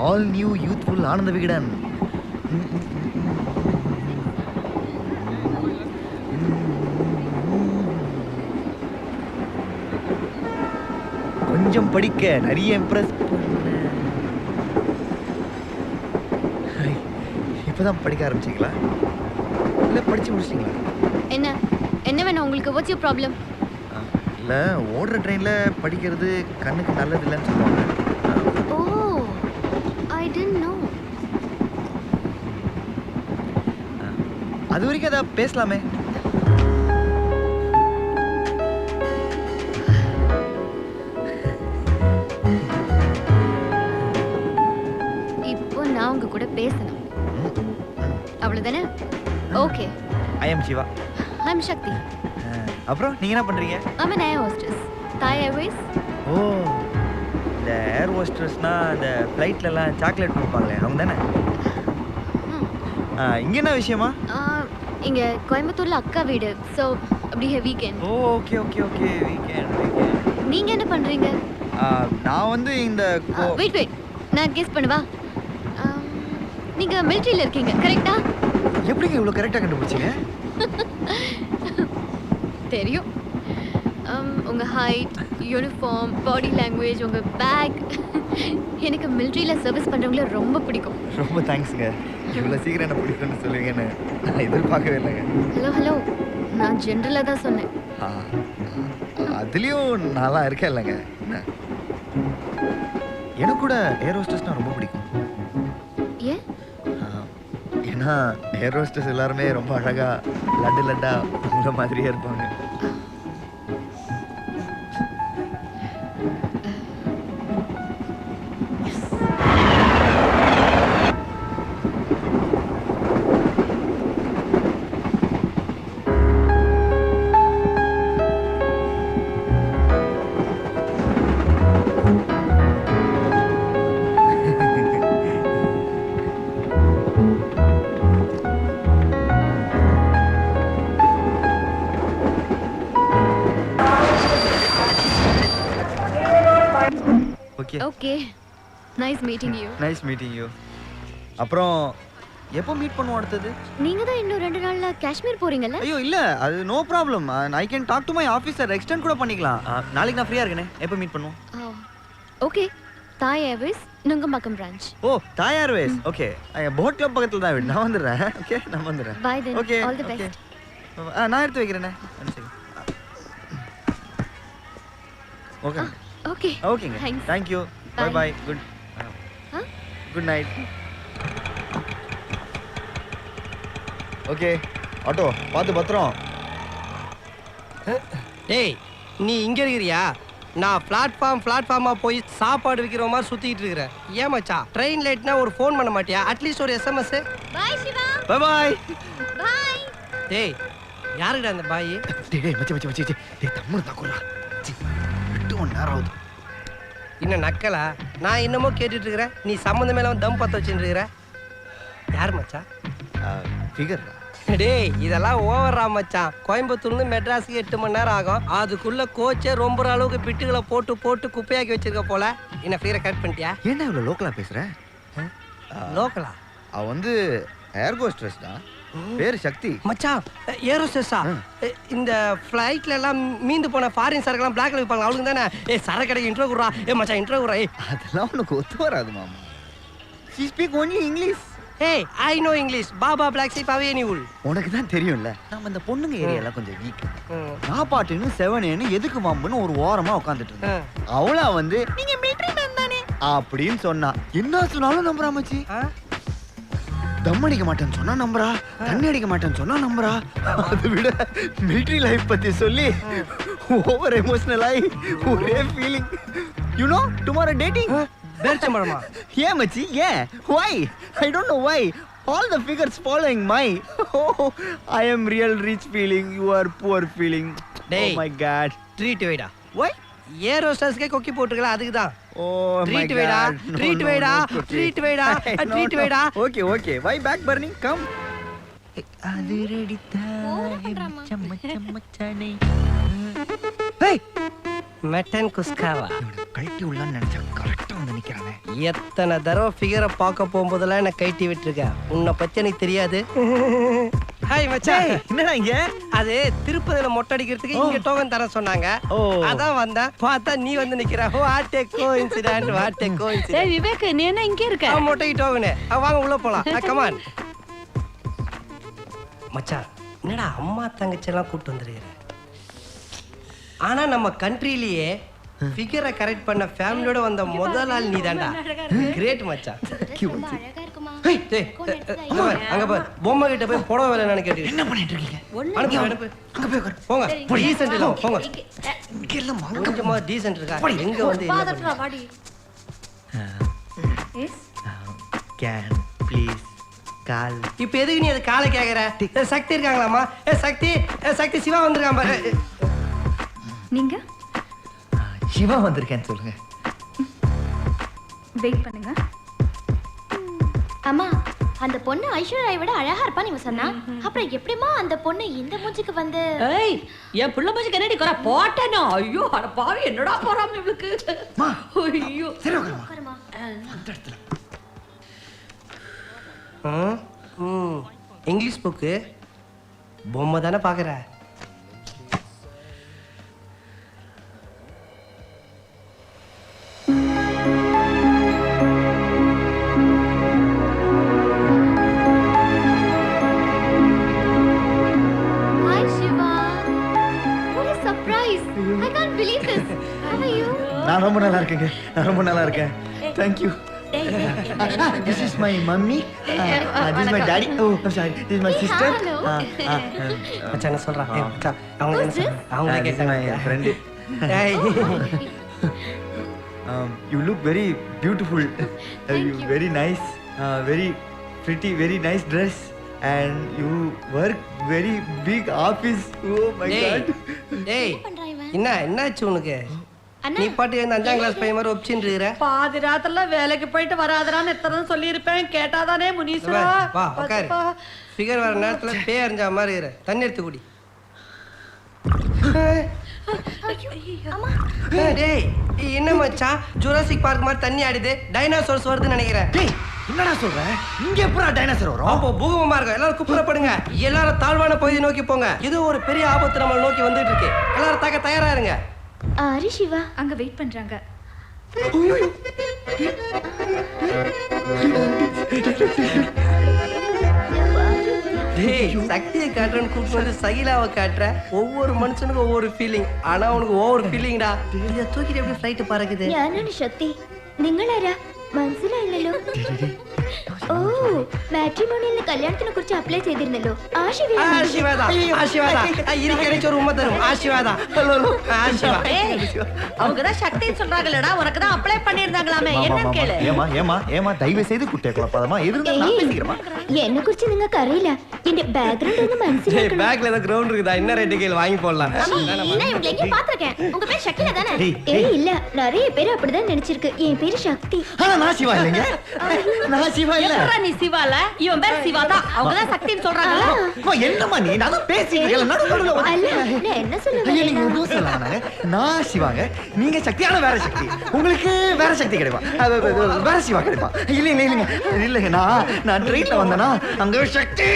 All new youthful Ananda Vikatan. கொஞ்சம் படிக்க நிறைய இம்ப்ரெஸ் இப்பதான் படிக்க ஆரம்பிச்சீங்களா இல்ல படிச்சு முடிச்சிட்டீங்களா? என்ன என்ன வேணும் உங்களுக்கு? What's your problem? இல்ல ஓடுற ட்ரெயின்ல படிக்கிறது கண்ணுக்கு நல்லது இல்லைன்னு சொல்லுவாங்க. ஓ ஐ டிட்ன்ட் நோ. அது வரைக்கும் அதை பேசலாமே. இப்போ நான் உங்க கூட பேசணும் அவ்வளவுதானே? ஓகே. ஐ அம் சிவா. ஐ அம் சக்தி. அப்புறம் நீங்க என்ன பண்றீங்க? ஐ அம் an air hostess. Thai Airways. ஓ இந்த ஏர் ஹோஸ்டர்ஸ்னா இந்த ஃப்ளைட்ல எல்லாம் சாக்லேட் கொடுப்பாங்களே அவங்க தானே? இங்க என்ன விஷயமா? இங்க கோயம்புத்தூர்ல அக்கா வீடு. சோ அப்படியே வீக்கெண்ட். ஓ ஓகே ஓகே ஓகே வீக்கெண்ட். நீங்க என்ன பண்றீங்க? நான் வந்து இந்த வெயிட் நான் கெஸ் பண்ணவா? நீங்க மிலிட்டரியில இருக்கீங்க கரெக்ட்டா? எப்படிங்க இவ்வளவு கரெக்ட்டா கண்டுபிடிச்சீங்க? தெரியும். உங்க ஹைட், யூனிஃபார்ம், பாடி லாங்குவேஜ், உங்க பேக். எனக்கு மிலிட்டரியில சர்வீஸ் பண்றவங்கள ரொம்ப பிடிக்கும். ரொம்ப தேங்க்ஸ்ங்க. இவ்வளவு சீக்கிரம் என்ன பிடிக்கும்னு சொல்லுவீங்கன்னு நான் எதிர்பார்க்கவே இல்லைங்க. ஹலோ நான் ஜென்ரலா தான் சொன்னேன். அதுலயும் நல்லா இருக்கேன் இல்லைங்க. எனக்கு கூட ஏர் ஹோஸ்டர்ஸ்னா ரொம்ப பிடிக்கும். ஏன்? ஏன்னா ஏர் ஹோஸ்டர்ஸ் எல்லாருமே ரொம்ப அழகா லட்டா உங்களை மாதிரியே இருப்பாங்க. Okay nice meeting you. Nice meeting you. அப்புறம் எப்போ மீட் பண்ணுவோம் அடுத்தது? நீங்க தான் இன்னும் 2 நாள்ல காஷ்மீர் போறீங்கல்ல? ஐயோ இல்ல அது no problem. I can talk to my officer. Extend கூட பண்ணிக்கலாம். நாளைக்கு நான் ஃப்ரீயா இருக்கேனே. எப்போ மீட் பண்ணுவோம்? Okay. Thai Airways Nungambakkam branch. Oh Thai Airways. Okay. Boat club பக்கத்துல தான் வீடு. நான் வந்துறேன். ஓகே நான் வந்துறேன். Bye then. Okay all the best. நான் எடுத்து வைக்கிறேனே. ஓகே. ஓகே. ஓகேங்க. Thank you. Bye bye. Good night. Okay. Auto பாத்து பத்திரம். டேய் நீ இங்க இருக்கிறியா? நான் பிளாட்ஃபார்மா போய் சாப்பாடு விக்கிற மாதிரி சுத்திட்டு இருக்கிறேன். ஏன் மச்சான் ட்ரெயின் லேட்னா ஒரு ஃபோன் பண்ண மாட்டியா? அட்லீஸ்ட் ஒரு SMS. Bye Shiva. Bye bye. Bye. டேய் யாருடா அந்த பாய்? டேய் மச்சி. டேய் தம்முற தாக்குறா. விட்டு 1 நேரம் ஆகுது. இன்னும் நக்கலா? நான் இன்னமும் கேட்டுட்டு இருக்கிறேன். நீ சம்மந்தமே இல்லாம தம் பத்த வச்சுட்டு இருக்கிற. யார் மச்சான்? ஃபிகர். டேய் இதெல்லாம் ஓவரா மச்சான். கோயம்புத்தூர்ல மெட்ராஸுக்கு 8 மணி நேரம் ஆகும். அதுக்குள்ள கோச்சே ரொம்ப அளவுக்கு பிட்டுகளை போட்டு குப்பையாக்கி வச்சிருக்க போல. என்ன ஃபிகரை கட் பண்ணிட்டியா? ஏன்டா இவ்வளவு லோக்கலா பேசுற? லோக்கலா? அவ வந்து ஏர் ஹோஸ்டர்ஸ் தான். பேரு சக்தி. மச்சான் ஏரோஸ்டர்ஸா? இந்த ஃப்ளைட்ல எல்லாம் மீந்து போன ஃபாரின் சரக்குலாம் பிளாக்ல விற்பாங்க அவளுக்கு தானே? சரக்கு கடைக்கு இன்ட்ரோ குடுறா. மச்சான் இன்ட்ரோ குடுறா. அதெல்லாம் உனக்கு ஒத்து வராது மாமா. She speak only English. I know English. Baa baa black sheep have any wool. உனக்கு தான் தெரியும்ல. நம்ம இந்த பொண்ணுங்க ஏரியால கொஞ்சம் வீக். நான் பாட்டுன்னு 7 எதுக்கு மாம்புன்னு ஒரு ஓரமா உட்கார்ந்துட்டு இருந்தேன். அவளா வந்து நீங்க மிலிட்டரி மேன் தானே அப்படின்னு சொன்னா. என்ன சொன்னாலும் நம்புறா மச்சி. தம் அடிக்க மாட்டேன்னு சொன்னா நம்புறா, தண்ணி அடிக்க மாட்டேன்னு சொன்னா நம்புறா. அதை விட மிலிட்டரி லைஃப் பத்தி சொல்லி ஓவர் எமோஷனல் ஆகி ஒரே feeling. You know tomorrow dating. பேர்ச்சம்பழமா? ஏன் மச்சி ஏன்? why? I don't know why. All the figures following my. Oh, I am real rich feeling. You are poor feeling. Hey. Oh my God. Treat வைடா. Why? ஏரோஸ்டர்ஸ்க்கே கொக்கி போட்டுருக்கல அதுக்கு தான். Oh my treat God. வைடா. Treat வைடா. Treat வைடா. Treat வைடா. Okay. Why back burning? Come. அது ரெடிதா மச்சானே. Hey. மட்டன் குஸ்காவா கழட்டி உள்ளான்னு நினைச்சா கரெக்டா வந்து நிக்கிறானே. எத்தனை தடவை ஃபிகரை பார்க்க போகும்போதெல்லாம் என்ன கைட்டி விட்டுருக்க. உன்னை பத்தி எனக்கு தெரியாது. ஹாய் மச்சான். என்னடா இங்க? அது திருப்பதியில மொட்டை அடிக்கிறதுக்கு இங்க டோக்கன் தர சொன்னாங்க. அதான் வந்தேன். பார்த்தா நீ வந்து நிக்கிற. What a coincident, what a coincident. டேய் விவேக், நீ என்ன இங்க இருக்க? மொட்டைக்கு டோக்கன். வாங்க உள்ள போலாம். Come on. மச்சான், என்னடா அம்மா தங்கச்சி எல்லாம் கூட்டு வந்துருக்கிற? ஆனா நம்ம கண்ட்ரிலேயே ஃபிகரை கரெக்ட் பண்ண ஃபேமிலியோட வந்த முதல் ஆள் நீதான்டா. கிரேட் மச்சான். ரொம்ப அழகா இருக்குமா? அங்க பாரு, பொம்மை கிட்ட போய் புடவை வேலைன்னு கேட்டு என்ன பண்ணிட்டு இருக்கீங்க? அனுப்பு அனுப்பு. அங்க போய் உட்காரு. போங்க. டீசென்ட் இல்ல போங்க. இங்க எல்லாம் கொஞ்சமா டீசென்ட் இருக்கா? எங்க வந்து என்ன பாதட்ரா வாடி. Yes can please call. இப்போ எதுக்கு நீ அது காலை கேக்குற? சக்தி இருக்காங்களாமா? சக்தி, சக்தி சிவா வந்திருக்கான் பாரு. நீங்க சிவா வந்திருக்கேன்னு சொல்லுங்க. வெயிட் பண்ணுங்க. அம்மா, அந்த பொண்ணு ஐஸ்வர்யாவை விட அழகா இருப்பான்னு இவன் சொன்னா. அப்புறம் எப்படிமா அந்த பொண்ணு இந்த மூஞ்சிக்கு வந்து? ஏய், என் புள்ள மூஞ்சி கண்ணாடி கொற போட்டேனோ. ஐயோ அட பாவி, என்னடா போறாம இவளுக்கு. ஐயோ சரி உட்காருமா. அந்த இடத்துல இங்கிலீஷ் புக்கு பொம்மை தானே பாக்குற? Hi Shiva. What a surprise. I can't believe this. How are you? நான் ரொம்ப நல்லா இருக்கேங்க. நான் ரொம்ப நல்லா இருக்கேன். Thank you. This is my mummy. This is my daddy. Oh, I'm sorry. This is my sister. Hello. மச்சான் என்ன சொல்றான்? மச்சான் அவங்க என்ன சொல்றாங்க? அவங்க This is my கேட்டாங்க. friend. டேய். You look very beautiful. You very nice. Very pretty. Very nice dress. And you work very big office. Oh my God. டேய். பண்றான் இவன்? என்னாச்சு உனக்கு? அண்ணா. நீ பாட்டு இந்த 5ஆம் கிளாஸ் பையன் மாதிரி ஒப்பிச்சுட்டு இருக்கிற. பாதி ராத்திரில வேலைக்கு போயிட்டு வராதரான்னு எத்தனை சொல்லி இருப்பேன். கேட்டாதானே முனீஸ்வரா. வா உட்காரு. ஃபிகர் வர நேரத்துல பேய் அறிஞ்ச மாதிரி இரு. தண்ணி எடுத்து குடி. அம்மா, டேய் என்ன மச்சான், ஜுராசிக் பார்க் மாதிரி தண்ணி ஆடுது. டைனோசர்ஸ் வருதுன்னு நினைக்கிறேன். டேய், என்னடா சொல்ற? இங்க எப்பறா டைனோசர் வரும்? அப்போ பூகம்பமா இருக்கும். எல்லாரும் குப்புறப்படுங்க. எல்லாரும் தாழ்வான பகுதியை நோக்கி போங்க. இது ஒரு பெரிய ஆபத்து நம்மளை நோக்கி வந்துட்டு இருக்கு. எல்லாரும் தாக்க தயாரா இருங்க. ஆரி சிவா. அங்க வெயிட் பண்றாங்க. டேய் சக்தியை காட்டுறன்னு கூப்பிட்டு வந்து சகிலாவை காட்டுற. ஒவ்வொரு மனுஷனுக்கும் ஒவ்வொரு ஃபீலிங். ஆனா உனக்கு ஓவர் ஃபீலிங்டா. இதை தூக்கிட்டு எப்படி ஃப்ளைட் பறக்குது? ഞാനാണ് ശക്തി. നിങ്ങളാരാ? മനസ്സിലായില്ലല്ലോ. ഓ, മാട്രിമോണിയലിന് കല്യാണത്തിനെ കുറിച്ച് അപ്ലൈ ചെയ്തിരുന്നല്ലോ. ஆசீர்வாதா ஆசீர்வாதா இருக்கிற ஒரு உண்மை தரும். ஆசீர்வாதா ஆசீர்வா. அவங்க தான் சக்தின்னு சொல்றாங்கலடா. உனக்கு தான் அப்ளை பண்ணிருந்தாங்களாமே. என்ன கேளு. ஏமா தயவு செய்து குட்டே குழப்பாதமா. எதுக்கு நான் பேசிக்கிறேன். എന്നെ കുറിച്ച് നിങ്ങൾക്ക് അറിയില്ല. എന്റെ ബാക്ക്ഗ്രൗണ്ട് ഒന്ന് മനസ്സിലാക്കണം. பேக்ல ஏதோ கிரவுண்ட் இருக்குதா? என்ன ரேட்டு கேள் வாங்கி போடலாம். நான் இவங்களை எங்கேயும் பார்த்திருக்கேன். உங்க பேர் சக்தில தானே? ஏய் இல்ல, நிறைய பேர் அப்படிதான் நினைச்சிருக்கு. என் பேரு சக்தி. ஆனா நான் சிவா இல்லைங்க. நான் சிவா இல்ல. எப்பறா நீ சிவால? இவன் பேர் சிவா தான். அவங்க தான் சக்தின்னு சொல்றாங்கல. அம்மா என்னம்மா நீ? நான் தான் பேசிட்டு இருக்கேன். நடுவுல அல்ல, நான் என்ன சொல்ல ஐயா, நீங்க வரேன்னா, எதுவும் சொல்லலாம்னாங்க. நான் சிவாங்க, நீங்க சக்தியான வேற சக்தி. உங்களுக்கு வேற சக்தி கிடைப்பா, வேற சிவா கிடைப்பா. இல்லைங்க நான் ட்ரெயின்ல வந்தேனா அங்க சக்தி.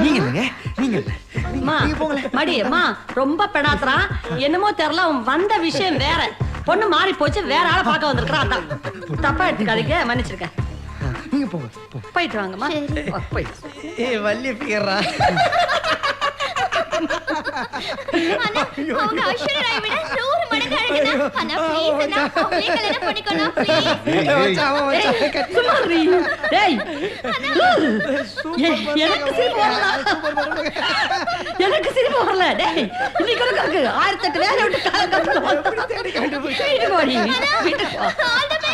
நீங்க இல்லைங்க, நீங்க மடியம்மா ரொம்ப பெடாத்தான். என்னமோ தெரியல, அவன் வந்த விஷயம் வேற. பொண்ணு மாறி போச்சு, வேற ஆளை பார்க்க வந்திருக்கான். அதான் தப்பா எடுத்துக்காதீங்க, மன்னிச்சிருக்கேன். நீங்க போங்க. போயிட்டு வாங்கம்மா. போயிட்டு. ஏய் வள்ளி ஃபிகர்ரா. அண்ணா, அவங்க ஐஸ்வர்யா ராய் விட 100 மடங்கு அழகுண்ணா. அண்ணா, please அண்ணா, அவங்களே கல்யாணம் பண்ணிக்கோண்ணா, please. சும்மா இரு. டேய். எனக்கு சிரிப்பு வரல. எனக்கு சிரிப்பு வரல. டேய், இன்னைக்கு உனக்கு 1008 வேலை விட்டு காலகட்டத்துல வந்து வீட்டுக்கு போடி. வீட்டுக்கு போ. All the best.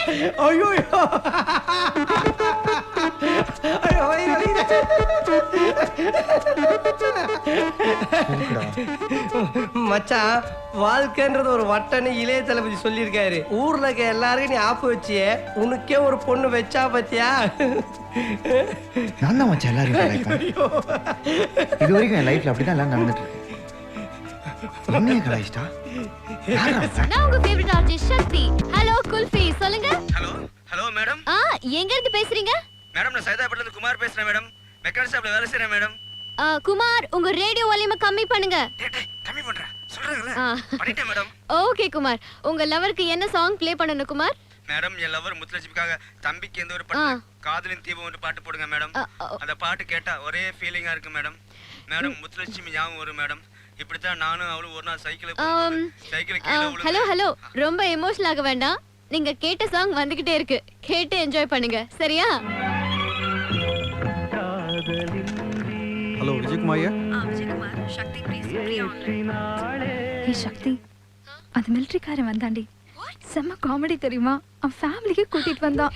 ஐயோ மச்சான், வாழ்க்கைன்றது ஒரு வட்டன்னு இளைய தளபதி சொல்லியிருக்காரு. ஊர்ல இருக்க எல்லாருக்கும் நீ ஆப்பு வச்சியே, உனக்கே ஒரு பொண்ணு வச்சா பத்தியா? நான் தான் மச்சான் எல்லாரும் இது வரைக்கும் என் லைஃப்ல அப்படிதான் எல்லாம் நடந்துட்டு இருக்கு. என்னைய கலாய்ச்சிட்டா? நான் உங்க ஃபேவரட் ஆர்ஜே சக்தி. ஹலோ குல்ஃபி, சொல்லுங்க. Hello madam. எங்க இருந்து பேசுறீங்க? மேடம் நான் சைதாப்பேட்ல இருந்து குமார் பேசுறேன் மேடம். மெக்கானிக் ஷாப்ல வேலை செய்றேன் மேடம். குமார், உங்க ரேடியோ வால்யூமை கம்மி பண்ணுங்க. டேய் கம்மி பண்றேன். சொல்றேன்ல. பண்ணிட்டேன் மேடம். ஓகே குமார், உங்க லவருக்கு என்ன சாங் ப்ளே பண்ணனும் குமார்? மேடம் என் லவர் முத்துலட்சுமிக்காக தம்பிக்கு எந்த ஒரு பாட்டு காதலின் தீபம் ஒரு பாட்டு போடுங்க மேடம். அந்த பாட்டு கேட்டா ஒரே ஃபீலிங்கா இருக்கு மேடம். மேடம் முத்துலட்சுமி ஞாபகம் வரும் மேடம். இப்படித்தான் நானும் அவளும் ஒரு நாள் சைக்கிள் கீழே ஹலோ ஹலோ, ரொம்ப எமோஷனல் ஆக வேண்டாம். நீங்க கேட்ட சாங் வந்துகிட்டே இருக்கு, கேட்டு என்ஜாய் பண்ணுங்க, சரியா? Hello Vijayakumar. Vijayakumar, Sakthi please Priya online. Hey Sakthi, அது மிலிட்டரிக்காரன் வந்தாண்டி. செம்ம காமெடி தெரியுமா? அவன் ஃபேமிலிக்கு கூட்டிட்டு வந்தான்.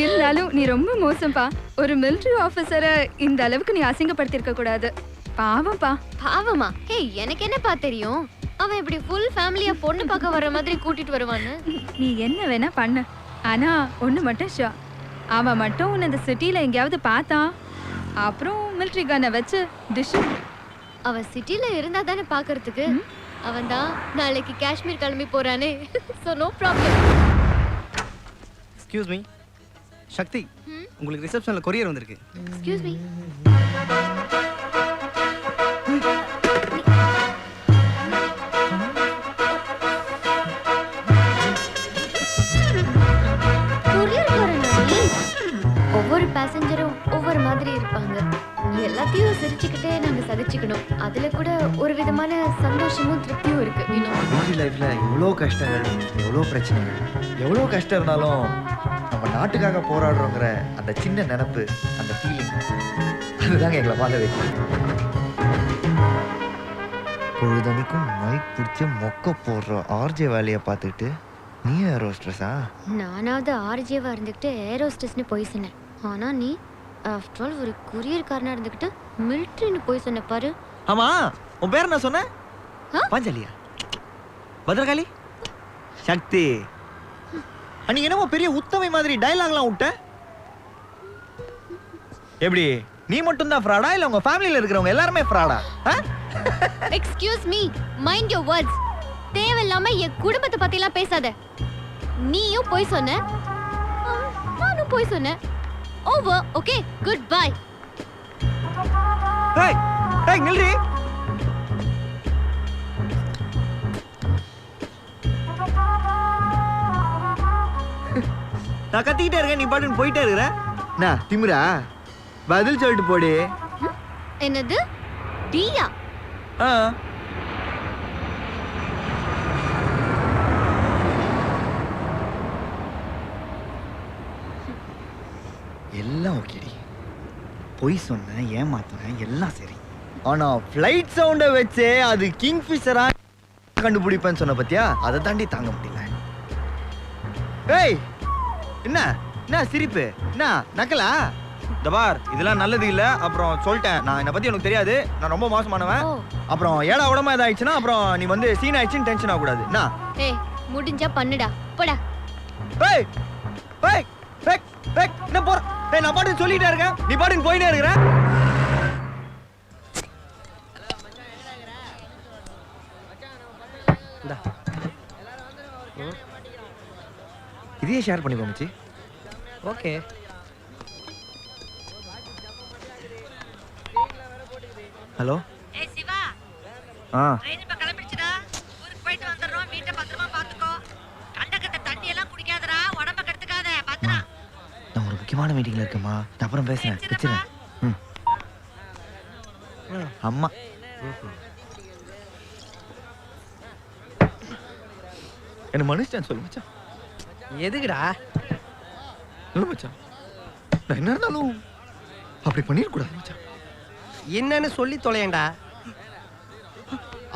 இருந்தாலும் நீ ரொம்ப மோசம்பா. ஒரு மிலிட்டரி ஆபீசரை இந்த அளவுக்கு நீ அசிங்கப்படுத்திருக்க கூடாது. பாவம்பா. பாவமா? ஹே, எனக்கு என்னப்பா தெரியும் அவன் இப்படி ஃபுல் ஃபேமிலியா பொண்ணு பார்க்க வர மாதிரி கூட்டிட்டு வருவான்னு. நீ என்ன வேணா பண்ணு, ஆனா ஒண்ணு மட்டும் ஷோ, அவன் மட்டும் உன்னை இந்த சிட்டில எங்கேயாவது பார்த்தான், அப்புறம் மிலிட்டரி கன்னை வச்சு டிஷ். அவன் சிட்டில இருந்தா தானே பாக்குறதுக்கு. அவன் தான் நாளைக்கு காஷ்மீர் கிளம்பி போறானே. So no problem. Excuse me Sakthi, உங்களுக்கு ரிசப்ஷன்ல கொரியர் வந்திருக்கு. Excuse me. ஒவ்வொரு பேசஞ்சரும் ஒவ்வொரு மாதிரி இருப்பாங்க. எல்லாத்தையும் சிரிச்சுக்கிட்டே நாங்க சகிச்சுக்கணும். அதுல கூட ஒரு விதமான சந்தோஷமும் திருப்தியும் இருக்கு. மிலிட்டரி லைஃப்ல எவ்வளோ கஷ்டங்கள், எவ்வளோ பிரச்சனைகள், எவ்வளோ கஷ்டம் இருந்தாலும் நம்ம நாட்டுக்காக போராடுறோங்கிற அந்த சின்ன நினப்பு, அந்த ஃபீலிங், அதுதாங்க எங்களை வாழ வைக்கும். பொழுதனைக்கும் மைக் பிடிச்சி மொக்க போடுற ஆர்ஜே வேலையை பார்த்துக்கிட்டு நீ ஏரோஸ்ட்ரெஸ்ஸா? நானாவது ஆர்ஜேவா இருந்துக்கிட்டு ஏரோஸ்டஸ்னு போய் சொன்னேன். ஆனா நீ ஆஃப்டர் ஆல் ஒரு கொரியர்காரனா இருந்துக்கிட்டு மிலிட்டரின்னு போய் சொன்ன பாரு. ஆமா, உன் பேர் என்ன சொன்ன? பாஞ்சாலியா? பத்ரகாளி? சக்தி, அன்னைக்கு என்னமோ பெரிய உத்தமை மாதிரி டயலாக்லாம் விட்ட. எப்படி நீ மட்டும் தான் ஃப்ராடா இல்ல உங்க ஃபேமிலில இருக்கிறவங்க எல்லாரும் ஃப்ராடா? Excuse me, mind your words. தேவையில்லாம என் குடும்பத்தை பத்தி எல்லாம் பேசாத. நீயும் போய் சொன்ன, நானும் போய் சொன்னேன். ஓவர். Okay, good bye. ஏய் ஏய் நில்றி. நான் கத்திக்கிட்டே இருக்கேன், நீ பாட்டுன்னு போயிட்டே இருக்கிற. நான் திமிரா? பதில் சொல்லிட்டு போடி. என்னது டியா? எல்லாம் ஓகேடி. பொய் சொன்னேன், ஏமாத்தினேன், எல்லாம் சரி. ஆனா ஃப்ளைட் சவுண்டை வச்சே அது கிங்ஃபிஷரா கண்டுபிடிப்பேன்னு சொன்ன பத்தியா, அதை தாண்டி தாங்க முடியல. ஏய் என்ன என்ன சிரிப்பு? என்ன நக்கலா? தபார், இதெல்லாம் நல்லது இல்ல. அப்புறம் சொல்லிட்டேன், நான் என்னை பத்தி உனக்கு தெரியாது, நான் ரொம்ப மோசமானவன். அப்புறம் ஏடா உடம்பா ஏதாயிடுச்சுன்னா அப்புறம் நீ வந்து சீன் ஆயிடுச்சுன்னு டென்ஷன் ஆகக்கூடாது. என்ன? ஏய் முடிஞ்சா பண்ணுடா, போடா. ஏய் ஏய் ஏய் ஏய் என்ன போற? ஏய் நான் பாட்டுன்னு சொல்லிட்டே இருக்கேன், நீ பாட்டுன்னு போயிட்டே இருக்கிற. இதையே ஷேர் பண்ணிக்கோ மச்சி. ஓகே. ஹலோ. ஏய் சிவா, ட்ரெயின் இப்ப கிளம்பிடுச்சுடா. ஊருக்கு போயிட்டு வந்துடுறோம். வீட்டை பத்திரமா பாத்துக்கோ. கண்டக்கட்ட தண்ணி எல்லாம் குடிக்காதடா, உடம்ப கெடுத்துக்காத. பத்திரா. நான் ஒரு முக்கியமான மீட்டிங்ல இருக்கேம்மா, நான் அப்புறம் பேசுறேன். வச்சிரேன். அம்மா என்ன மனுஷன் சொல்லு மச்சான். எதுக்குடா? இல்ல மச்சான், நான் என்ன இருந்தாலும் அப்படி பண்ணிடக்கூடாது மச்சான். என்னன்னு சொல்லி தொலையண்டா.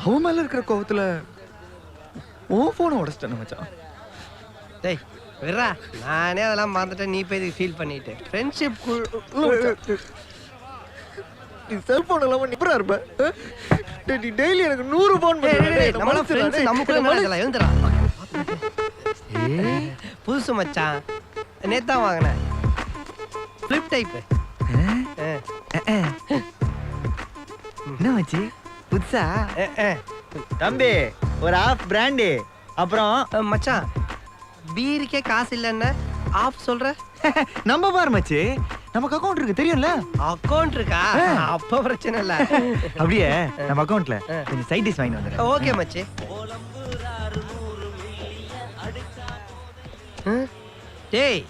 அவன் மேல இருக்கிற கோவத்துல உன் போனை உடச்சிட்டேன் மச்சான். டேய் விட்றா, நானே அதெல்லாம் மறந்துட்டேன். நீ போய் இதுக்கு ஃபீல் பண்ணிட்டு ஃப்ரெண்ட்ஷிப் நீ செல்போன் இல்லாம நிப்பரா இருப்ப. நீ டெய்லி எனக்கு 100 போன் பண்ணுற. நம்மளாம் ஃப்ரெண்ட்ஸ், நமக்குள்ள இதெல்லாம் எழுந்துடா. புதுசு மச்சான், நேத்தான் வாங்கினேன். Flip type. என்ன மச்சி புதுசா? தம்பி ஒரு ஆஃப் பிராண்டு. அப்புறம் மச்சான் பீருக்கே காசு இல்லைன்னா ஆஃப் சொல்ற? நம்ம பாரு மச்சி, நமக்கு அக்கவுண்ட் இருக்கு தெரியும்ல. அக்கவுண்ட் இருக்கா? அப்ப பிரச்சனை இல்ல. அப்படியே நம்ம அக்கவுண்ட்ல கொஞ்சம் சைட் டிஷ் வாங்கி வந்துடுறேன். ஓகே மச்சி. டேய்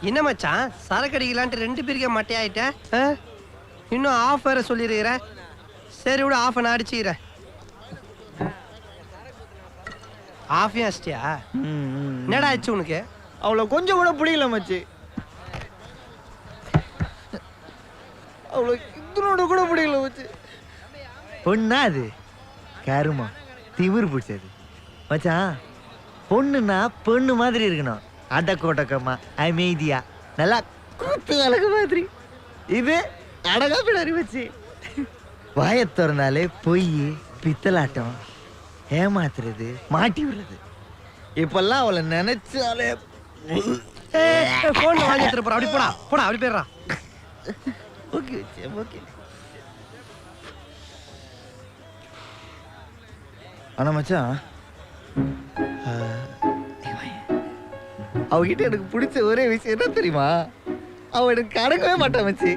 என்ன மச்சான் சரக்கு அடிக்கலான்ட்டு 2 பேருக்கே மட்டையாயிட்ட? இன்னும் ஆஃப் வேற சொல்லிருக்கிற. சரி விட, ஆஃப் நான் அடிச்சுக்கிறேன். ஆஃபையும் அடிச்சிட்டியா? என்னடா ஆச்சு உனக்கு? அவளை கொஞ்சம் கூட பிடிக்கல மச்சி. அவளை இதனோட கூட பிடிக்கல மச்சி. பொண்ணா அது கருமா திமிர் பிடிச்சது மச்சான். பொண்ணுன்னா பொண்ணு மாதிரி இருக்கணும், அடக்கோட்டக்கம்மா அமைதியா நல்லா கூத்து அழகு மாதிரி. இது அடகா பிடாரி வச்சு வாயை திறந்தாலே பொய் பித்தலாட்டம் ஏமாத்துறது மாட்டி விடுறது. இப்பெல்லாம் அவளை நினைச்சாலே போன்ல வாங்கி எடுத்துட்டு போறா. அப்படி போடா போடா, அப்படி போயிடுறா. Okay okay. ஆனா மச்சான் அவகிட்ட எனக்கு பிடிச்ச ஒரே விஷயம் என்ன தெரியுமா? அவ எனக்கு அடங்கவே மாட்டான் மச்சி.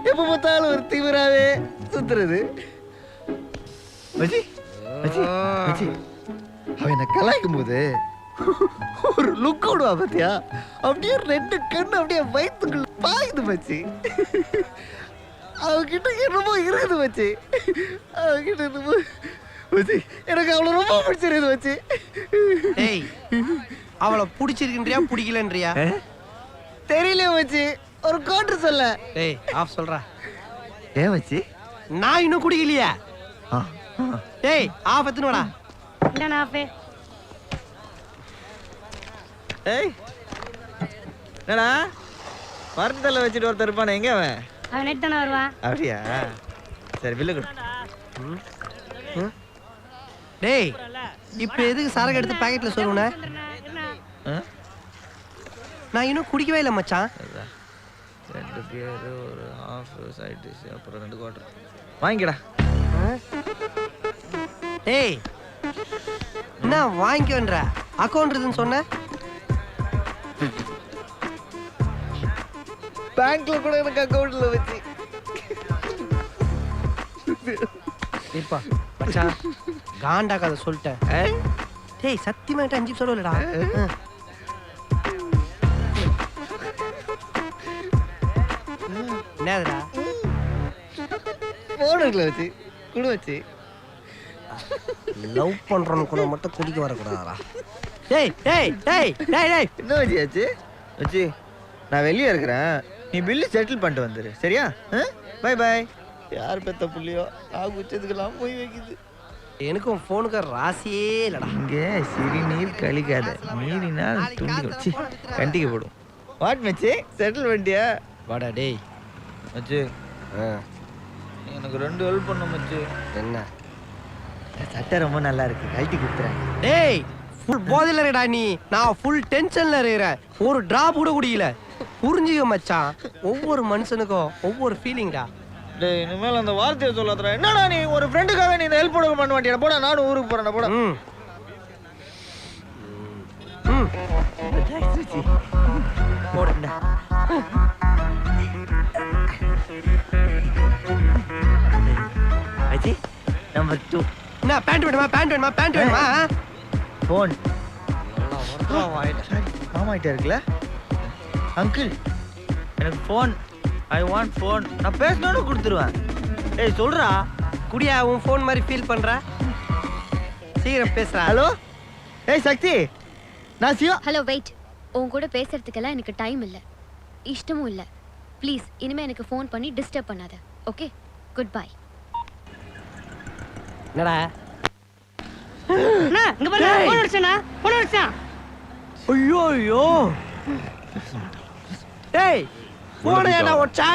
எப்ப பார்த்தாலும் ஒரு திமிராவே சுத்துறது மச்சி. மச்சி மச்சி அவ என்ன கலாய்க்கும் போது ஒரு லுக் விடுவா பாத்தியா, அப்படியே 2 கண்ணு அப்படியே வயிற்றுக்குள்ள பாயுது மச்சி. அவகிட்ட என்னமோ இருக்குது மச்சி. அவகிட்ட என்னமோ மச்சி எனக்கு அவளை ரொம்ப பிடிச்சிருக்குது மச்சி. டேய் அவளை பிடிச்சிருக்கின்றியா பிடிக்கலன்றியா? தெரியல மச்சி, ஒரு கோட்டு சொல்ல. டேய் ஆஃப் சொல்றா. ஏன் மச்சி? நான் இன்னும் குடிக்கலையா? டேய் ஆஃப் எத்துனோடா. என்ன ஆஃபே? ஏய் என்னடா மரத்தல வச்சுட்டு ஒருத்தர் இருப்பானே, எங்க அவன்? அவன் நைட் தானே வருவான். அப்படியா? சரி பில்லு கொடு. டேய் இப்ப எதுக்கு சரக்கு எடுத்து பாக்கெட்ல சொல்லுன? நான் இன்னும் குடிக்கவே இல்லை மச்சான். 2 பேர் ஒரு ஹாஃப் சைட் டிஷ் அப்புறம் 2 குவார்ட்டர் வாங்கிடா. டேய் என்ன வாங்கிக்கன்ற? அக்கவுண்ட் இருக்குன்னு சொன்ன. பேங்க்ல கூட எனக்கு அக்கவுண்ட்ல வச்சு. இப்ப மச்சான் காண்டா கதை சொல்லிட்டேன். டேய் சத்தியமா 5 சொல்லலடா. என்னடா போன் இருக்குல வச்சு குடு வச்சு. லவ் பண்றவனு கூட மட்டும் குடிக்க வரக்கூடாதா? டேய் டேய் டேய் டேய் டேய் என்ன வச்சு ஆச்சு வச்சு? நான் வெளியே இருக்கிறேன், நீ பில்லு செட்டில் பண்ணிட்டு வந்துரு சரியா? Bye bye. யார் பெத்த புள்ளியோ நான் குச்சதுக்கெல்லாம் போய் வைக்குது. எனக்கும் ஃபோனுக்கு ராசியே இல்லடா. இங்கே சிறுநீர் கழிக்காத, மீறினால் துண்டி வச்சு கண்டிக்கப்படும். வாட் மச்சி செட்டில் பண்ணிட்டியா? வாடா டேய். மச்சி எனக்கு 2 ஹெல்ப் பண்ண மச்சி. என்ன? சட்டை ரொம்ப நல்லா இருக்கு, கழட்டி கொடுத்துறேன். டேய் ஃபுல் போதையில இருக்கடா நீ. நான் ஃபுல் டென்ஷன்ல இருக்கிறேன். ஒரு டிராப் கூட குடிக்கல. புரிஞ்சுக்க மச்சான், ஒவ்வொரு மனுஷனுக்கும் ஒவ்வொரு ஃபீலிங்டா. டேய் இனிமேல் அந்த வார்த்தையை சொல்லாதடா. என்னடா நீ ஒரு ஃப்ரெண்டுக்காக நீ இந்த ஹெல்ப் பண்ண மாட்டியா? போடா நானும் ஊருக்கு போறேன்டா போடா. போடா. அஜி நம்பர் 2. என்ன பேண்ட் வேணுமா? பேண்ட் வேணுமா? பேண்ட் வேணுமா? ஃபோன் ஆமாயிட்டே இருக்குல்ல அங்கிள், எனக்கு ஃபோன். I want phone. நான் பேசணும்னு கொடுத்துருவேன். ஏய் சொல்றா. குடியா உன் ஃபோன் மாதிரி ஃபீல் பண்ற? சீக்கிரம் பேசுறா. ஹலோ ஏய் சக்தி, நான் சிவா. Hello wait. உன் கூட பேசுறதுக்கெல்லாம் எனக்கு டைம் இல்லை, இஷ்டமும் இல்லை. ப்ளீஸ் இனிமே எனக்கு ஃபோன் பண்ணி டிஸ்டர்ப் பண்ணாத. Okay good bye. என்னடா அண்ணா இங்க பாருங்க, போன் அடிச்சேனா? போன் அடிச்சான். ஐயோ ஐயோ. டேய் போனே நான் ஒச்சா.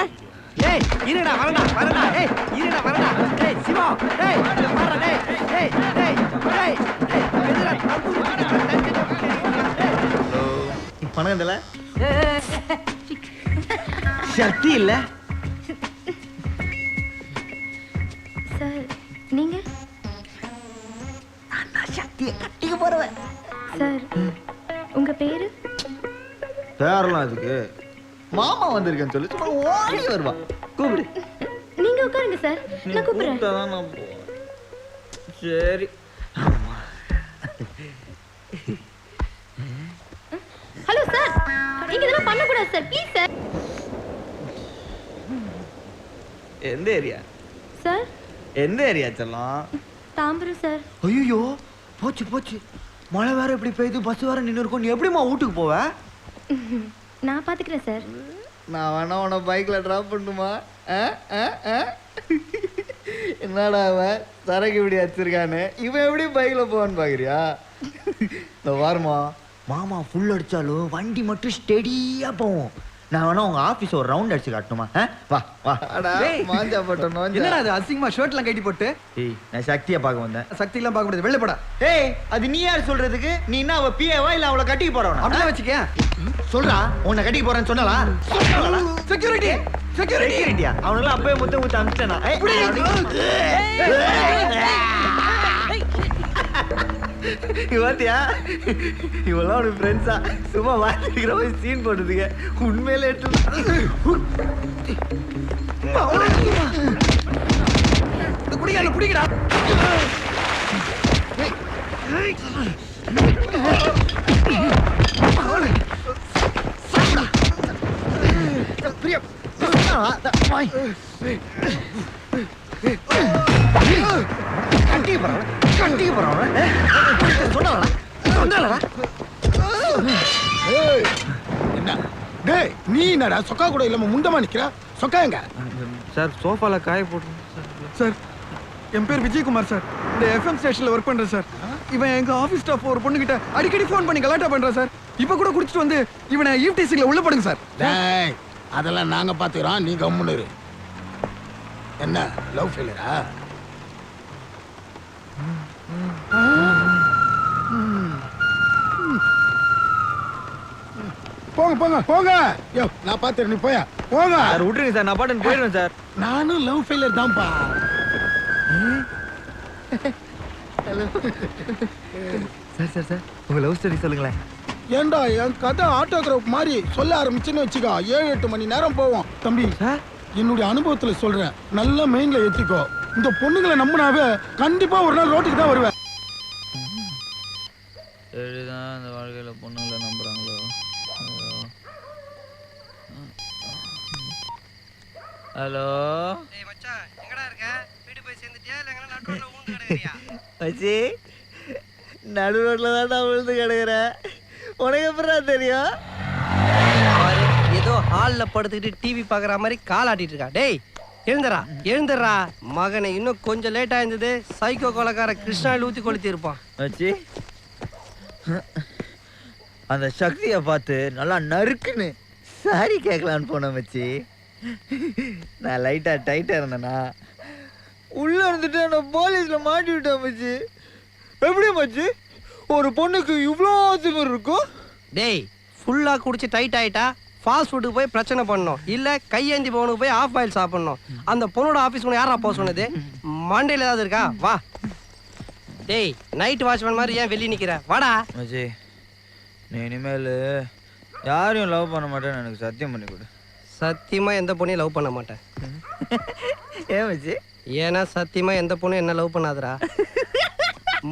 டேய் இருடா வரடா வரடா. ஏய் இருடா வரடா. டேய் சிவா டேய் வரடா. டேய் டேய் டேய் டேய் எதுடா தப்பு? பணம் தல சக்தி இல்ல. சார் நீங்க? சார் உங்க பேரு? பேரெல்லாம் அதுக்கு மாமா வந்திருக்கேன்னு சொல்லி சும்மா ஓடி வருவா. கூப்பிடு. நீங்க உட்காருங்க சார், நான் கூப்பிடுறேன். கூப்பிட்டாதான் நான் போவேன். சரி. ஹலோ சார், நீங்க இதெல்லாம் பண்ண கூடாது சார், ப்ளீஸ் சார். எந்த ஏரியா சார் எந்த ஏரியா செல்லம்? தாம்பரம் சார். ஐயோ போச்சு போச்சு, மழை வேற எப்படி பெய்யுது, பஸ் வேற நின்று இருக்கும், நீ எப்படிமா வீட்டுக்கு போவ? நான் பாத்துக்கிறேன் சார். நான் வேணா உன பைக்ல டிராப் பண்ணுமா? என்னடா அவன் சரக்கு இப்படி வச்சிருக்கானு, இவன் எப்படி பைக்ல போவான்னு பாக்குறியா? இந்த வாரமா மாமா ஃபுல் அடிச்சாலும் வண்டி மட்டும் ஸ்டெடியா போவோம். நான் வேணா உங்க ஆபீஸ் ஒரு ரவுண்ட் அடிச்சு காட்டணுமா? வா வா. மாஞ்சா போட்டோம். என்னடா அது அசிங்கமா ஷர்ட்லாம் கட்டி போட்டு? ஏய், நான் சக்தியை பார்க்க வந்தேன். சக்தி எல்லாம் பார்க்க முடியாது, வெளில போடா. ஏய், அது நீ யார் சொல்றதுக்கு? நீ என்ன அவ பிஏவா இல்ல அவளை கட்டிக்க போறவனா? அப்படியே வச்சுக்க. சொல்றா, உன்னை கட்டிக்க போறேன்னு சொன்னலா? Security security செக்யூரிட்டியா? அவனுக்கு அப்பவே முத்த முத்த அமிச்சனா? இவத்தியா இவெல்லாம் ஒரு ஃப்ரெண்ட்ஸா சும்மா வாங்கிக்கிற மாதிரி சீன் போடுறதுங்க. உண்மையில எடுத்து குடிக்கா குடிக்கடா. பிரியா கட்டிக்க போறவன் கட்டிக்க போறவன் சொன்னாலடா சொன்னாலடா. என்ன டேய், நீ என்னடா சொக்கா கூட இல்லாம முண்டமா நிக்கிற? சொக்கா எங்க? சார் சோஃபால காய போட்டு. சார் என் பேர் விஜயகுமார் சார், இந்த எஃப்எம் ஸ்டேஷன்ல ஒர்க் பண்றேன் சார். இவன் எங்க ஆபீஸ் ஸ்டாஃப் ஒரு பொண்ணுகிட்ட அடிக்கடி ஃபோன் பண்ணி கலாட்டா பண்றான் சார். இப்ப கூட குடிச்சிட்டு வந்து இவனை ஈவ்டீசிங்ல உள்ள போடுங்க சார். டேய், அதெல்லாம் நாங்க பாத்துக்கிறோம், நீ கம்முன்னு இரு. என்ன லவ் ஃபெயிலியரா? போங்க போங்க போங்க. யோ, நான் பாத்துறேன், நீ போயா போங்க. சார் விட்டுருங்க சார், நான் பாட்டு போயிடுவேன் சார். நானும் லவ் ஃபெயிலியர் தான்ப்பா. சார் சார் சார், உங்க லவ் ஸ்டோரி சொல்லுங்களேன். ஏண்டா என் கதை ஆட்டோகிராஃப் மாதிரி சொல்ல ஆரம்பிச்சுன்னு வச்சுக்கோ, 7-8 மணி நேரம் போவோம் தம்பி. என்னுடைய அனுபவத்துல சொல்றேன், நல்ல மெயின்ல ஏத்திக்கோ. இந்த பொண்ணுங்களை நம்பினாவே கண்டிப்பா ஒரு நாள் ரோட்டுக்கு தான் வருவேன். சரிதான், இந்த வாழ்க்கையில பொண்ணுங்களை நம்புறாங்களோ. ஹலோ ஏய் மச்சான், எங்கடா இருக்க? வீடு போய் சேர்ந்துட்டியா இல்ல எங்கனா நடு ரோட்ல ஊந்து கிடக்குறியா? மச்சி, நடு ரோட்ல தான் நான் விழுந்து கிடக்குறேன். உனக்கு எப்படா தெரியும்? ஏதோ ஹால்ல படுத்துக்கிட்டு டிவி பாக்குற மாதிரி கால் ஆட்டிட்டு இருக்கா. டேய் எழுந்துடா எழுந்துடுறா மகனை, இன்னும் கொஞ்சம் லேட்டா இருந்தது சைக்கோ கொலைக்கார கிருஷ்ணாவில் ஊத்தி கொளுத்தி இருப்பான். மச்சி, அந்த சக்தியை பார்த்து நல்லா நறுக்குன்னு சாரி கேட்கலான்னு போனேன் மச்சி. நான் லைட்டா டைட்டா இருந்தேனா உள்ள இருந்துட்டு நான் போலீஸ்ல மாட்டி விட்டேன் மச்சி. எப்படி மச்சி ஒரு பொண்ணுக்கு இவ்வளோ திமிர் இருக்கும்? டேய் ஃபுல்லா குடிச்சு டைட் ஆயிட்டா ஃபாஸ்ட் ஃபுட்டுக்கு போய் பிரச்சனை பண்ணணும், இல்ல கையேந்தி போனுக்கு போய் ஆஃப் பாயில் சாப்பிடணும். அந்த பொண்ணோட ஆஃபீஸ் ஒன்று யாரா போக சொன்னது? மண்டையில் ஏதாவது இருக்கா? வா. டேய் நைட் வாட்ச்மேன் மாதிரி ஏன் வெளியே நிற்கிற? வாடா மச்சி, நீ இனிமேல் யாரையும் லவ் பண்ண மாட்டேன்னு எனக்கு சத்தியம் பண்ணி கொடு. சத்தியமா எந்த பொண்ணையும் லவ் பண்ண மாட்டேன். ஏன் மச்சி? ஏன்னா சத்தியமா எந்த பொண்ணும் என்ன லவ் பண்ணாதடா.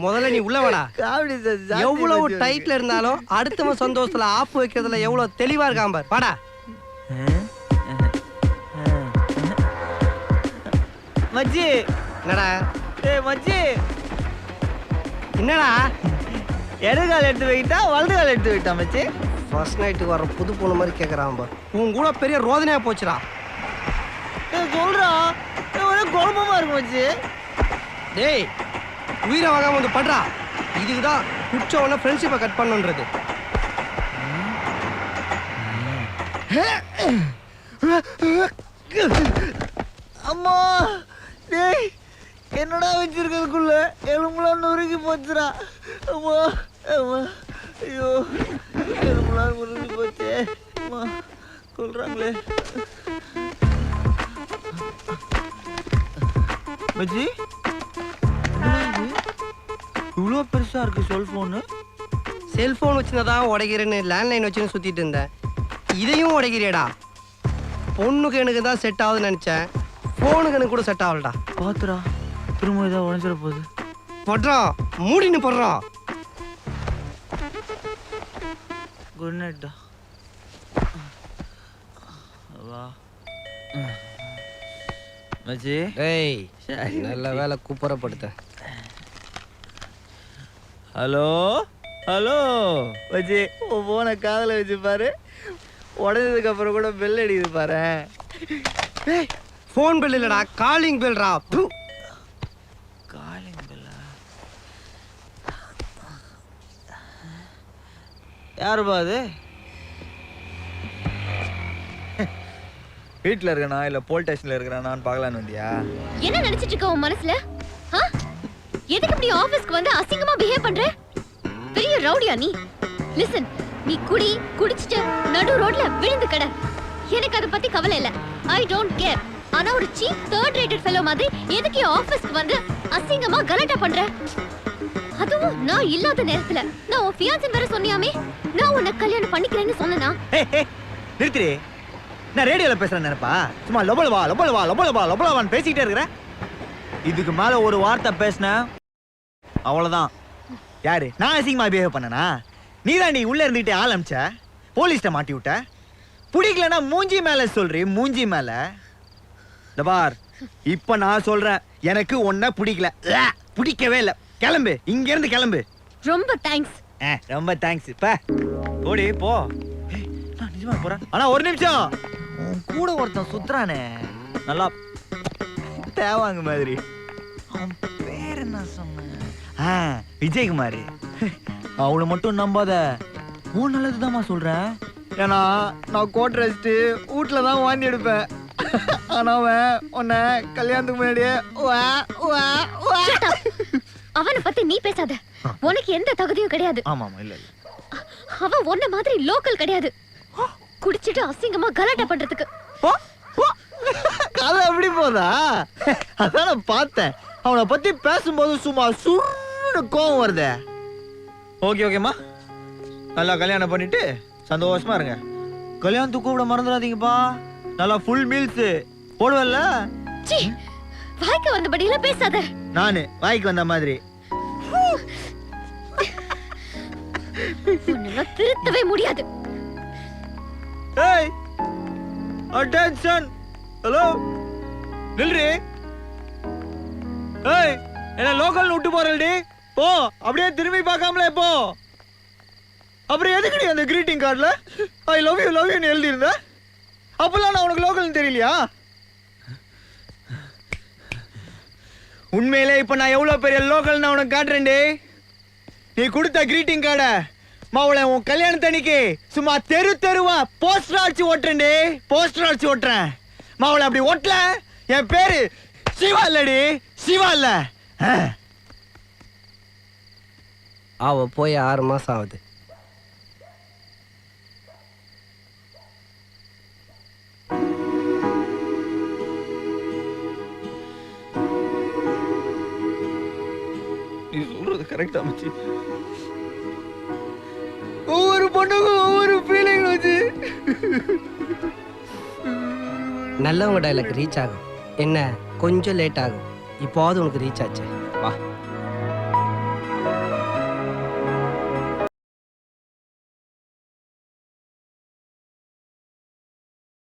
முதல்ல நீ உள்ள வாடா. காமெடி சார், எவ்வளவு டைட்ல இருந்தாலும் அடுத்தவன் சந்தோஷத்துல ஆப்பு வைக்கிறதுல எவ்வளவு தெளிவா இருக்கான் பார். வாடா. மச்சி. என்னடா? ஏய் மச்சி, என்னடா இடது கால் எடுத்து வைக்கிட்டா வலது கால் எடுத்து வைக்கிட்டா மச்சி? ஃபர்ஸ்ட் நைட்டுக்கு வர புது பொண்ணு மாதிரி கேட்குறான் பார். உன் கூட பெரிய ரோதனையா போச்சுடா. சொல்றா, ஒரே குழப்பமா இருக்கு மச்சி. டேய் உயிரை வாங்காம வந்து பண்றா. இதுக்குதான் குடிச்சவன ஃப்ரெண்ட்ஷிப்பை கட் பண்ணுன்றது. அம்மா, டேய் என்னடா வச்சிருக்கிறதுக்குள்ள எலும்புலாம் நொறுக்கி போச்சுடா. அம்மா அம்மா, ஐயோ எலும்புலாம் நொறுக்கி போச்சு. அம்மா சொல்றாங்களே. மச்சி, இவ்வளோ பெருசா இருக்கு செல்போனு. செல்போன் வச்சுருந்ததான் உடைக்கிறேன்னு லேண்ட்லைன் வச்சுன்னு சுத்திட்டு இருந்தேன். இதையும் உடைக்கிறியடா. பொண்ணுக்கு எனக்கு தான் செட் ஆகுதுன்னு நினைச்சேன். போனுக்கு எனக்கு கூட செட் ஆகலடா. பாத்துடா திரும்ப ஏதாவது உடஞ்சிட போகுது. படுறான், மூடின்னு படுறான். குட் நைட்டா. வா மச்சி. டேய் சரி, நல்ல வேலை கூப்பரப்படுத்த. ஹலோ ஹலோ மச்சி, போன காதல வச்சு பாரு, உடஞ்சதுக்கு அப்புறம் கூட பெல் அடிக்குது பாரு. ஃபோன் பில் இல்லடா, காலிங் பில்ரா. காலிங் பெல்லா? யாருப்பா அது? வீட்டில் இருக்கனா இல்லை போலீஸ் ஸ்டேஷனில் இருக்கிறானான்னு பார்க்கலான்னு வந்தியா? என்ன நினைச்சிட்டு இருக்க உன் மனசுல? எதுக்கு இப்படி ஆபீஸ்க்கு வந்து அசிங்கமா பிஹேவ் பண்ற? பெரிய ரவுடியா நீ? லிசன், நீ குடிச்சிட்டு நடு ரோட்ல விழுந்து கிட. எனக்கு அதை பத்தி கவலை இல்ல. I don't care. ஆனா ஒரு சீப் தேர்ட் ரேட்டட் ஃபெலோ மாதிரி எதுக்கு ஆபீஸ்க்கு வந்து அசிங்கமா கலாட்டா பண்ற? அதுவும் நான் இல்லாத நேரத்துல. நான் உன் ஃபியான்சன் வேற சொன்னியாமே. நான் உன்னை கல்யாணம் பண்ணிக்கிறேன்னு சொன்னனா? நிறுத்திரி. நான் ரேடியோல பேசுறேன் நினைப்பா? சும்மா லொபலவான்னு பேசிக்கிட்டே இருக்கிறேன். இதுக்கு மேல ஒரு வார்த்தை பேசின அவ்வளவுதான். யாரு நான் அசிங்கமா பிஹேவ் பண்ணனா? நீ உள்ள இருந்துகிட்டே ஆள் அமிச்ச, போலீஸ்ட மாட்டி விட்ட. பிடிக்கலன்னா மூஞ்சி மேல சொல்றி, மூஞ்சி மேல. இந்த பார், இப்ப நான் சொல்றேன், எனக்கு உன்னை பிடிக்கல, பிடிக்கவே இல்ல. கிளம்பு, இங்க இருந்து கிளம்பு. ரொம்ப தேங்க்ஸ். ரொம்ப தேங்க்ஸ். ஓடி போ. நான் நிஜமா போறேன். ஆனா ஒரு நிமிஷம், உன் கூட ஒருத்தன் சுத்துறானே, நல்லா தேவாங்க மாதிரி. அவன் பேர் என்ன சொன்ன? விஜயகுமார். அவளை மட்டும் நம்பாத, உன் நல்லதுதாம்மா சொல்றேன். ஏன்னா நான் கோட் ரெஸ்ட்டு வீட்டில் தான் வாங்கி எடுப்பேன். ஆனா அவன் உன்னை கல்யாணத்துக்கு முன்னாடியே அவனை பத்தி நீ பேசாத. உனக்கு எந்த தகுதியும் கிடையாது. ஆமா இல்ல இல்ல, அவன் உன்ன மாதிரி லோக்கல் கிடையாது. குடிச்சிட்டு அசிங்கமா கலாட்டா பண்றதுக்கு. கதை எப்படி போதா? அதான் நான் பார்த்தேன். அவனை பத்தி பேசும்போது சும்மா சுருன்னு கோவம் வருதே. ஓகேம்மா, நல்லா கல்யாணம் பண்ணிட்டு சந்தோஷமா இருங்க. கல்யாணத்துக்கு கூட மறந்துடாதீங்கப்பா. நல்லா ஃபுல் மீல்ஸ் போடுவல்ல. வாய்க்கு வந்தபடியில பேசாத. நானு வாய்க்கு வந்த மாதிரி உன்னால திருத்தவே முடியாது. ஏய் அட்டென்ஷன். ஹலோ நில்றி. ஏய் என்ன லோக்கல் விட்டு போறல்டி? போ, அப்படியே திரும்பி பார்க்காமலே போ. அப்புறம் எதுக்கு அந்த கிரீட்டிங் கார்டுல ஐ லவ் யூன்னு எழுதி இருந்த? அப்பெல்லாம் நான் உனக்கு லோக்கல்னு தெரியலையா? உண்மையிலே இப்ப நான் எவ்வளவு பெரிய லோக்கல் நான் உனக்கு காட்டுறேன்டி. நீ கொடுத்த கிரீட்டிங் கார்டை மாவுளை உன் கல்யாணத்தன்னைக்கு சும்மா தெருவா போஸ்டர் அடிச்சு ஓட்டுறேன்டி. போஸ்டர் அடிச்சு ஓட்டுறேன் மாவுளை. அப்படி ஓட்டல என் பேரு சிவா இல்லடி, சிவா இல்ல. அவ போய் 6 மாசம் ஆகுது. நீ சொல்றது கரெக்டா மச்சி. ஒவ்வொரு பொண்ணுக்கும் ஒவ்வொரு ஃபீலிங் வச்சு. நல்லவங்க டைலாக் ரீச் ஆகும். என்ன கொஞ்சம் லேட் ஆகும். இப்போது உனக்கு ரீச் ஆச்சு. வா.